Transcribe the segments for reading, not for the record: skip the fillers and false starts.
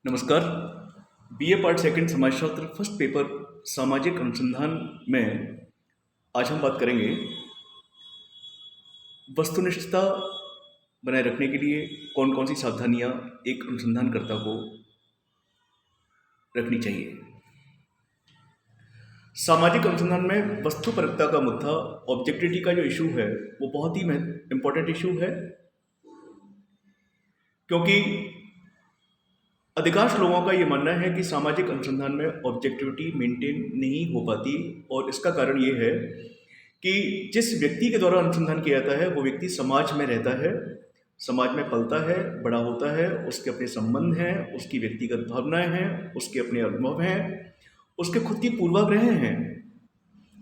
नमस्कार। BA part second समाजशास्त्र first paper सामाजिक अनुसंधान में आज हम बात करेंगे वस्तुनिष्ठता बनाए रखने के लिए कौन कौन सी सावधानियां एक अनुसंधानकर्ता को रखनी चाहिए। सामाजिक अनुसंधान में वस्तुपरकता का मुद्दा, ऑब्जेक्टिविटी का जो इशू है वो बहुत ही इम्पोर्टेंट इशू है, क्योंकि अधिकांश लोगों का ये मानना है कि सामाजिक अनुसंधान में ऑब्जेक्टिविटी मेंटेन नहीं हो पाती। और इसका कारण ये है कि जिस व्यक्ति के द्वारा अनुसंधान किया जाता है वो व्यक्ति समाज में रहता है, समाज में पलता है, बड़ा होता है, उसके अपने संबंध हैं, उसकी व्यक्तिगत भावनाएं हैं, उसके अपने अनुभव हैं, उसके खुद की पूर्वाग्रह हैं,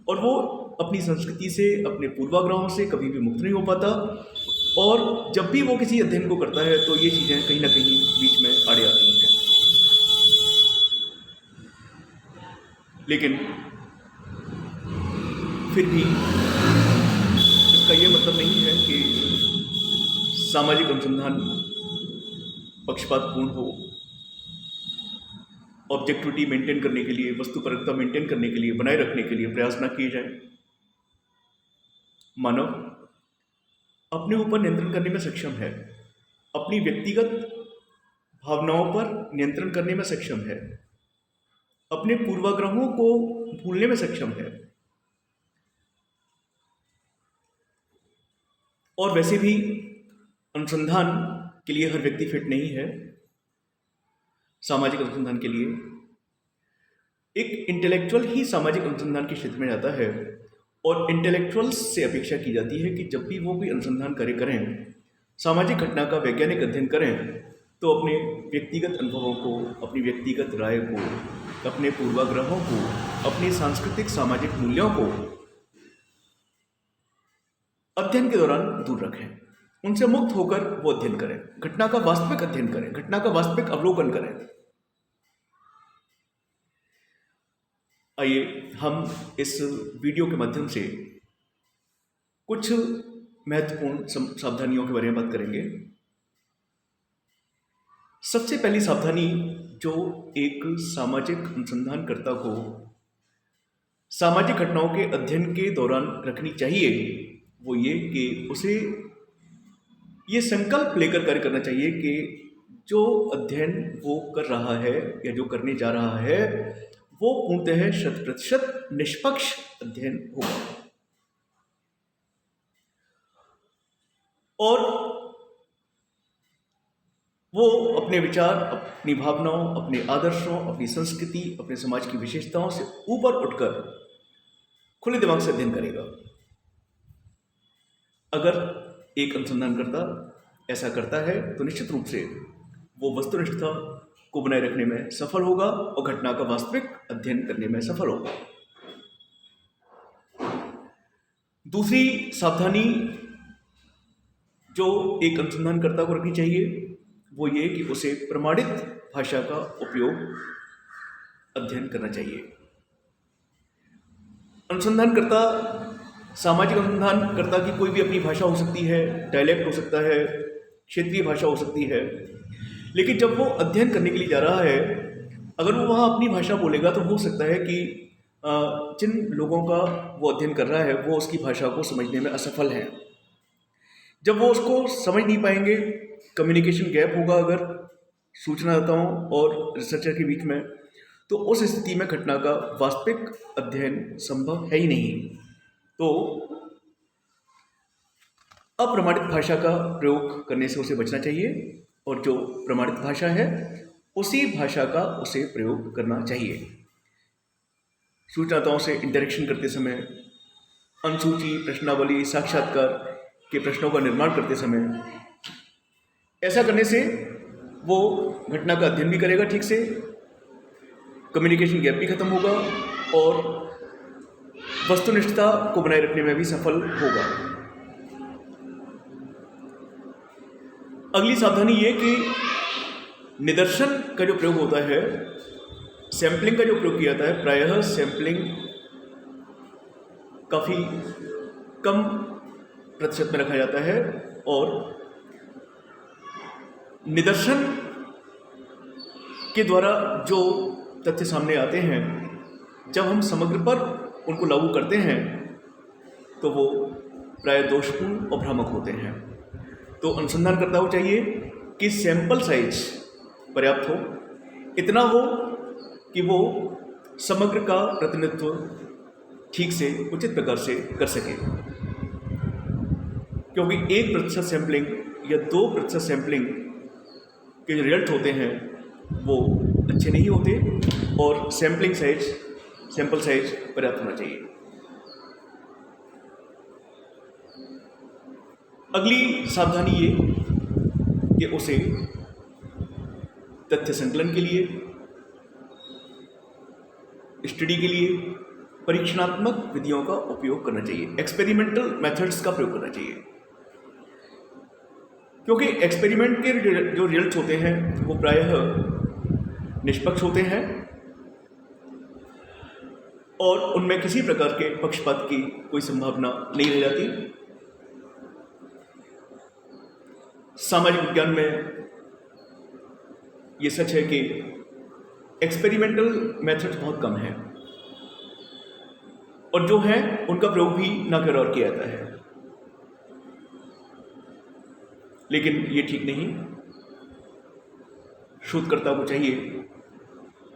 और वो अपनी संस्कृति से, अपने पूर्वाग्रहों से कभी भी मुक्त नहीं हो पाता। और जब भी वो किसी अध्ययन को करता है तो ये चीज़ें कहीं ना कहीं बीच में आड़े आती हैं। लेकिन फिर भी इसका ये मतलब नहीं है कि सामाजिक अनुसंधान पक्षपातपूर्ण हो। ऑब्जेक्टिविटी मेंटेन करने के लिए, वस्तुपरकता मेंटेन करने के लिए, बनाए रखने के लिए प्रयास न किए जाए। मानव अपने ऊपर नियंत्रण करने में सक्षम है, अपनी व्यक्तिगत भावनाओं पर नियंत्रण करने में सक्षम है, अपने पूर्वाग्रहों को भूलने में सक्षम है, और वैसे भी अनुसंधान के लिए हर व्यक्ति फिट नहीं है। सामाजिक अनुसंधान के लिए एक इंटेलेक्चुअल ही सामाजिक अनुसंधान के क्षेत्र में जाता है, और इंटेलेक्चुअल्स से अपेक्षा की जाती है कि जब भी वो कोई अनुसंधान कार्य करें, सामाजिक घटना का वैज्ञानिक अध्ययन करें, तो अपने व्यक्तिगत अनुभवों को, अपनी व्यक्तिगत राय को, अपने पूर्वाग्रहों को, अपनी सांस्कृतिक सामाजिक मूल्यों को अध्ययन के दौरान दूर रखें, उनसे मुक्त होकर वो अध्ययन करें, घटना का वास्तविक अध्ययन करें, घटना का वास्तविक अवलोकन करें। आइए हम इस वीडियो के माध्यम से कुछ महत्वपूर्ण सावधानियों के बारे में बात करेंगे। सबसे पहली सावधानी जो एक सामाजिक अनुसंधानकर्ता को सामाजिक घटनाओं के अध्ययन के दौरान रखनी चाहिए वो ये कि उसे ये संकल्प लेकर कार्य करना चाहिए कि जो अध्ययन वो कर रहा है या जो करने जा रहा है वो पूर्णतः 100% निष्पक्ष अध्ययन होगा, और वो अपने विचार, अपनी भावनाओं, अपने आदर्शों, अपनी संस्कृति, अपने समाज की विशेषताओं से ऊपर उठकर खुले दिमाग से अध्ययन करेगा। अगर एक अनुसंधानकर्ता ऐसा करता है तो निश्चित रूप से वो वस्तुनिष्ठता को बनाए रखने में सफल होगा और घटना का वास्तविक अध्ययन करने में सफल होगा। दूसरी सावधानी जो एक अनुसंधानकर्ता को रखनी चाहिए वो ये कि उसे प्रमाणित भाषा का उपयोग अध्ययन करना चाहिए। अनुसंधानकर्ता, सामाजिक अनुसंधानकर्ता की कोई भी अपनी भाषा हो सकती है, डायलेक्ट हो सकता है, क्षेत्रीय भाषा हो सकती है, लेकिन जब वो अध्ययन करने के लिए जा रहा है, अगर वो वहाँ अपनी भाषा बोलेगा तो हो सकता है कि जिन लोगों का वो अध्ययन कर रहा है वो उसकी भाषा को समझने में असफल हैं। जब वो उसको समझ नहीं पाएंगे, कम्युनिकेशन गैप होगा अगर सूचनादाताओं और रिसर्चर के बीच में, तो उस स्थिति में घटना का वास्तविक अध्ययन संभव है ही नहीं। तो अप्रमाणित भाषा का प्रयोग करने से उसे बचना चाहिए, और जो प्रमाणित भाषा है उसी भाषा का उसे प्रयोग करना चाहिए। सूचनादाताओं से इंटरेक्शन करते समय, अनुसूची, प्रश्नावली, साक्षात्कार के प्रश्नों का निर्माण करते समय, ऐसा करने से वो घटना का अध्ययन भी करेगा ठीक से, कम्युनिकेशन गैप भी खत्म होगा, और वस्तुनिष्ठता को बनाए रखने में भी सफल होगा। अगली सावधानी ये कि निदर्शन का जो प्रयोग होता है, सैंपलिंग का जो प्रयोग किया जाता है, प्रायः सैंपलिंग काफ़ी कम प्रतिशत में रखा जाता है, और निदर्शन के द्वारा जो तथ्य सामने आते हैं, जब हम समग्र पर उनको लागू करते हैं तो वो प्राय दोषपूर्ण और भ्रामक होते हैं। तो अनुसंधानकर्ता को चाहिए कि सैंपल साइज पर्याप्त हो, इतना हो कि वो समग्र का प्रतिनिधित्व ठीक से उचित प्रकार से कर सके, क्योंकि 1% सैंपलिंग या 2% सैंपलिंग के जो रिजल्ट होते हैं वो अच्छे नहीं होते और सैंपल साइज पर्याप्त होना चाहिए। अगली सावधानी ये कि उसे तथ्य संकलन के लिए, स्टडी के लिए परीक्षणात्मक विधियों का उपयोग करना चाहिए, एक्सपेरिमेंटल मेथड्स का प्रयोग करना चाहिए, क्योंकि एक्सपेरिमेंट के जो रिजल्ट्स होते हैं वो प्रायः निष्पक्ष होते हैं और उनमें किसी प्रकार के पक्षपात की कोई संभावना नहीं रह जाती। सामाजिक विज्ञान में ये सच है कि एक्सपेरिमेंटल मेथड्स बहुत कम हैं और जो है उनका प्रयोग भी ना के बराबर किया जाता है, लेकिन ये ठीक नहीं। शोधकर्ता को चाहिए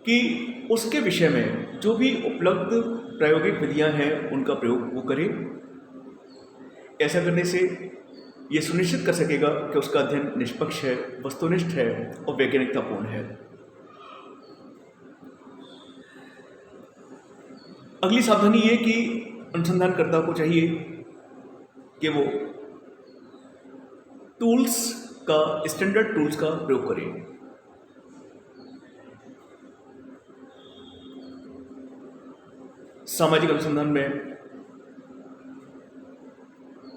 कि उसके विषय में जो भी उपलब्ध प्रायोगिक विधियां हैं उनका प्रयोग वो करे। ऐसा करने से ये सुनिश्चित कर सकेगा कि उसका अध्ययन निष्पक्ष है, वस्तुनिष्ठ है और वैज्ञानिकतापूर्ण है। अगली सावधानी ये कि अनुसंधानकर्ता को चाहिए कि वो स्टैंडर्ड टूल्स का प्रयोग करें। सामाजिक अनुसंधान में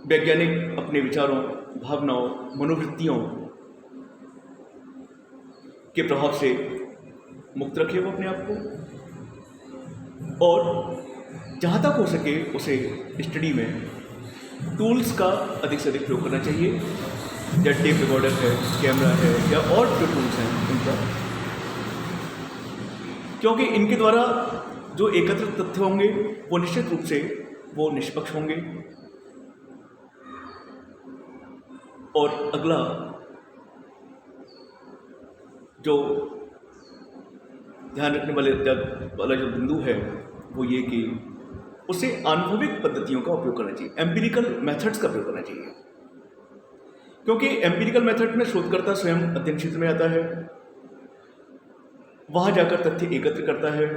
वैज्ञानिक अपने विचारों, भावनाओं, मनोवृत्तियों के प्रभाव से मुक्त रखे वो अपने आप को, और जहाँ तक हो सके उसे स्टडी में टूल्स का अधिक से अधिक प्रयोग करना चाहिए, या टेप रिकॉर्डर है, कैमरा है या और जो टूल्स हैं उनका, क्योंकि इनके द्वारा जो एकत्रित तथ्य होंगे वो निश्चित रूप से वो निष्पक्ष होंगे। और अगला जो ध्यान रखने वाला जो बिंदु है वो ये कि उसे अनुभविक पद्धतियों का उपयोग करना चाहिए, एम्पिरिकल मेथड्स का प्रयोग करना चाहिए, क्योंकि एम्पिरिकल मेथड में शोधकर्ता स्वयं अध्ययन क्षेत्र में आता है, वहां जाकर तथ्य एकत्र करता है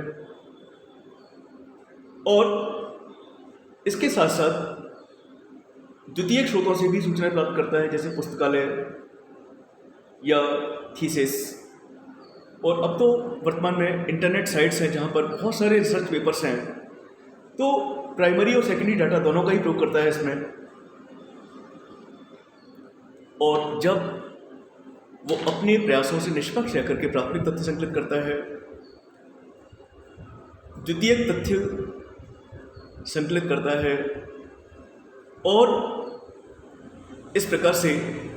और इसके साथ साथ द्वितीयक स्रोतों से भी सूचना प्राप्त करता है, जैसे पुस्तकालय या थीसिस, और अब तो वर्तमान में इंटरनेट साइट्स हैं जहाँ पर बहुत सारे रिसर्च पेपर्स हैं, तो प्राइमरी और सेकेंडरी डाटा दोनों का ही प्रयोग करता है इसमें। और जब वो अपने प्रयासों से निष्पक्ष रह करके प्राथमिक तथ्य संकलित करता है, द्वितीयक तथ्य संकलित करता है और इस प्रकार से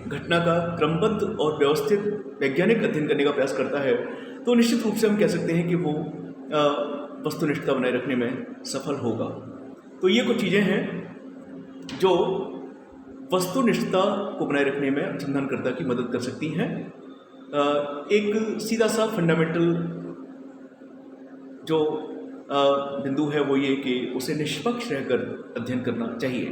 घटना का क्रमबद्ध और व्यवस्थित वैज्ञानिक अध्ययन करने का प्रयास करता है, तो निश्चित रूप से हम कह सकते हैं कि वो वस्तुनिष्ठता बनाए रखने में सफल होगा। तो ये कुछ चीज़ें हैं जो वस्तुनिष्ठता को बनाए रखने में अनुसंधानकर्ता की मदद कर सकती हैं। एक सीधा सा फंडामेंटल जो बिंदु है वो ये कि उसे निष्पक्ष रहकर अध्ययन करना चाहिए।